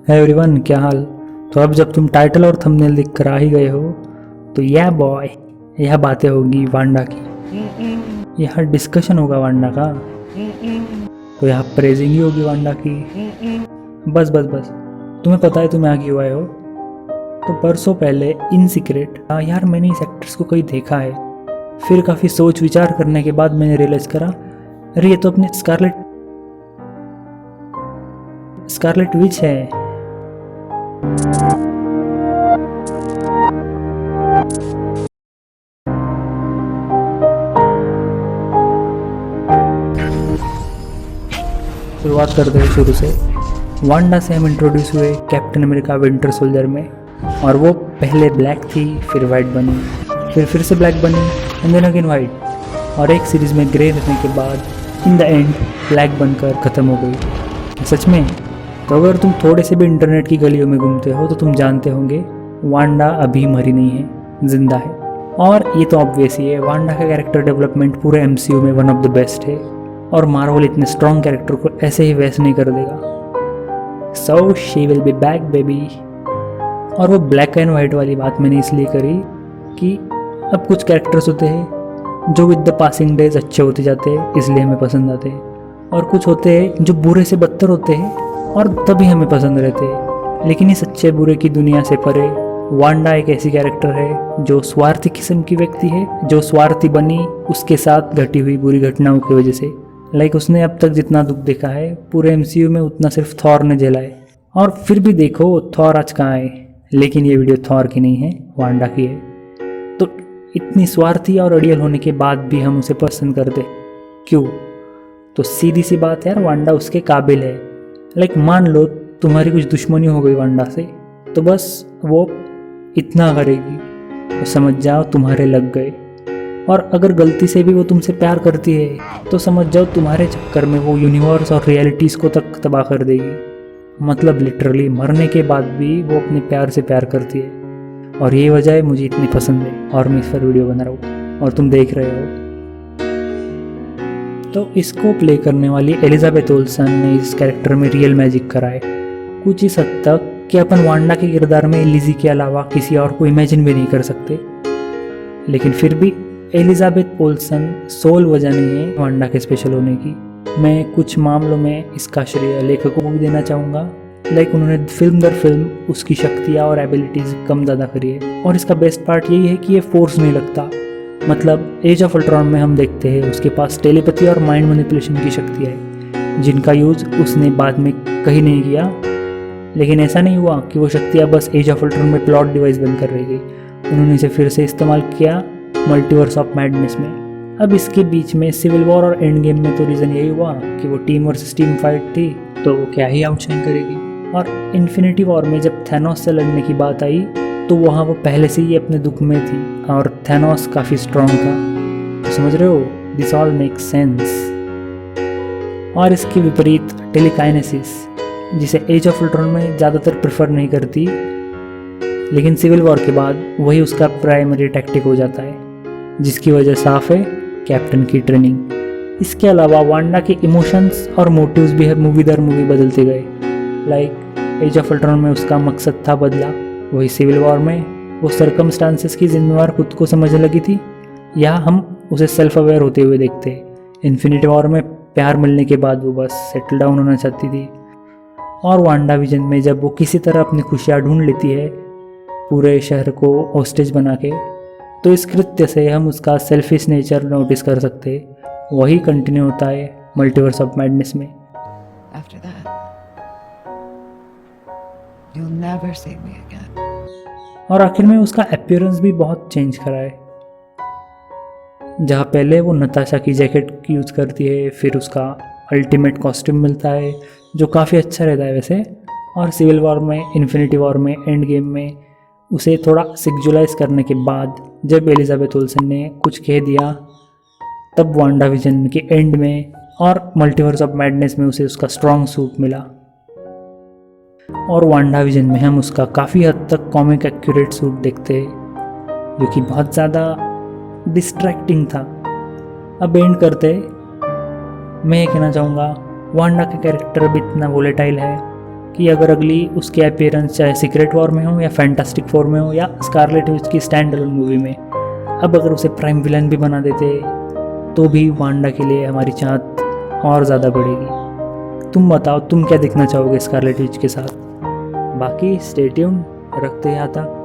है एवरीवन, क्या हाल। तो अब जब तुम टाइटल और थंबनेल देख कर आ ही गए हो तो यह बॉय, यह बातें होगी वांडा की, यहाँ डिस्कशन होगा वांडा का, तो यहाँ प्रेजिंग ही होगी वांडा की। बस बस बस, तुम्हें पता है तुम यहाँ क्यों आए हो? तो परसों पहले इन सीक्रेट यार मैंने इस एक्ट्रेस को कहीं देखा है। फिर काफ़ी सोच विचार करने के बाद मैंने रियलाइज़ करा, अरे ये तो अपनी स्कारलेट विच है। शुरुआत करते हैं शुरू से। वांडा से हम इंट्रोड्यूस हुए कैप्टन अमेरिका विंटर सोल्जर में, और वो पहले ब्लैक थी, फिर वाइट बनी, फिर से ब्लैक बनी, एंड देन अगेन वाइट, और एक सीरीज़ में ग्रे रहने के बाद इन द एंड ब्लैक बनकर ख़त्म हो गई। सच में, तो अगर तुम थोड़े से भी इंटरनेट की गलियों में घूमते हो तो तुम जानते होंगे वांडा अभी मरी नहीं है, जिंदा है। और ये तो ऑब्वियस ही है, वांडा का कैरेक्टर डेवलपमेंट पूरे MCU में वन ऑफ द बेस्ट है, और मार्वल इतने स्ट्रॉन्ग कैरेक्टर को ऐसे ही वैसे नहीं कर देगा। So she will be back baby. और वो ब्लैक एंड वाइट वाली बात मैंने इसलिए करी कि अब कुछ कैरेक्टर्स होते हैं जो विद द पासिंग डेज अच्छे होते जाते हैं, इसलिए हमें पसंद आते हैं, और कुछ होते हैं जो बुरे से बदतर होते हैं और तभी हमें पसंद रहते हैं। लेकिन इस अच्छे बुरे की दुनिया से परे वांडा एक ऐसी कैरेक्टर है जो स्वार्थी किस्म की व्यक्ति है, जो स्वार्थी बनी उसके साथ घटी हुई बुरी घटनाओं की वजह से। उसने अब तक जितना दुख देखा है पूरे MCU में उतना सिर्फ थॉर ने झेला है। और फिर भी देखो थॉर आज कहाँ है। लेकिन ये वीडियो थॉर की नहीं है, वांडा की है। तो इतनी स्वार्थी और अड़ियल होने के बाद भी हम उसे पसंद करते क्यों? तो सीधी सी बात यार, वांडा उसके काबिल है। मान लो तुम्हारी कुछ दुश्मनी हो गई वांडा से, तो बस वो इतना करेगी तो समझ जाओ तुम्हारे लग गए। और अगर गलती से भी वो तुमसे प्यार करती है तो समझ जाओ तुम्हारे चक्कर में वो यूनिवर्स और रियलिटीज़ को तक तबाह कर देगी। मतलब लिटरली मरने के बाद भी वो अपने प्यार से प्यार करती है, और ये वजह है मुझे इतनी पसंद है और मैं इस पर वीडियो बना रहा हूँ और तुम देख रहे हो। तो इसको प्ले करने वाली एलिजाबेथ ओल्सन ने इस कैरेक्टर में रियल मैजिक करा है, कुछ इस हद तक कि अपन वांडा के किरदार में लिजी के अलावा किसी और को इमेजिन भी नहीं कर सकते। लेकिन फिर भी एलिजाबेथ ओल्सन सोल वजह नहीं है वांडा के स्पेशल होने की। मैं कुछ मामलों में इसका श्रेय लेखकों को भी देना चाहूँगा। उन्होंने फिल्म दर फिल्म उसकी शक्तियाँ और एबिलिटीज़ कम ज़्यादा करी है, और इसका बेस्ट पार्ट यही है कि ये फोर्स नहीं लगता। मतलब एज ऑफ अल्ट्रॉन में हम देखते हैं उसके पास टेलीपैथी और माइंड मैनिपुलेशन की शक्तियाँ हैं, जिनका यूज़ उसने बाद में कहीं नहीं किया। लेकिन ऐसा नहीं हुआ कि वो शक्तियाँ बस एज ऑफ अल्ट्रॉन में प्लॉट डिवाइस बनकर रह गई, उन्होंने इसे फिर से इस्तेमाल किया मल्टीवर्स ऑफ मैडनेस में। अब इसके बीच में सिविल वॉर और एंड गेम में तो रीज़न यही हुआ कि वो टीम वर्सेस टीम फाइट थी, तो वो क्या ही आउटशाइन करेगी। और इन्फिनिटी वॉर में जब थैनोस से लड़ने की बात आई तो वहाँ वो पहले से ही अपने दुख में थी, और थैनोस काफ़ी स्ट्रॉन्ग था। तो समझ रहे हो, दिस ऑल मेक्स सेंस। और इसके विपरीत टेलीकाइनेसिस, जिसे एज ऑफ अल्ट्रॉन में ज़्यादातर प्रेफर नहीं करती, लेकिन सिविल वॉर के बाद वही उसका प्राइमरी टैक्टिक हो जाता है, जिसकी वजह साफ है कैप्टन की ट्रेनिंग। इसके अलावा वांडा के इमोशंस और मोटिव्स भी मूवी दर मूवी बदलते गए। एज ऑफ अल्ट्रॉन में उसका मकसद था बदला, वही सिविल वॉर में वो सर्कमस्टांसेस की जिम्मेवार खुद को समझने लगी थी। यहाँ हम उसे सेल्फ अवेयर होते हुए देखते हैं। इन्फिनिटी वॉर में प्यार मिलने के बाद वो बस सेटल डाउन होना चाहती थी, और वांडा विजन में जब वो किसी तरह अपनी खुशियाँ ढूंढ लेती है पूरे शहर को होस्टेज बना के, तो इस कृत्य से हम उसका सेल्फिश नेचर नोटिस कर सकते हैं। वही कंटिन्यू होता है मल्टीवर्स ऑफ मैडनेस में। After that, you'll never see me again. और आखिर में उसका अपीयरेंस भी बहुत चेंज करा है। जहाँ पहले वो नताशा की जैकेट यूज़ करती है, फिर उसका अल्टीमेट कॉस्ट्यूम मिलता है जो काफ़ी अच्छा रहता है वैसे। और सिविल वॉर में, इन्फिनिटी वॉर में, एंड गेम में उसे थोड़ा सेक्सुअलाइज करने के बाद जब एलिजाबेथ ओल्सन ने कुछ कह दिया, तब वांडा विजन के एंड में और मल्टीवर्स ऑफ मैडनेस में उसे उसका स्ट्रॉन्ग सूट मिला। और वांडा विजन में हम उसका काफ़ी हद तक कॉमिक एक्यूरेट सूट देखते हैं, जो कि बहुत ज़्यादा डिस्ट्रैक्टिंग था। अब एंड करते मैं ये कहना चाहूँगा, वांडा का कैरेक्टर अब इतना वोलेटाइल है कि अगर अगली उसकी अपीयरेंस चाहे सीक्रेट वॉर में हो या फैंटास्टिक फोर में हो या स्कारलेट विच की स्टैंड अलोन मूवी में, अब अगर उसे प्राइम विलन भी बना देते तो भी वांडा के लिए हमारी चाहत और ज़्यादा बढ़ेगी। तुम बताओ, तुम क्या देखना चाहोगे स्कारलेट विच के साथ? बाकी स्टे ट्यून्ड, रखते हैं यहाँ तक।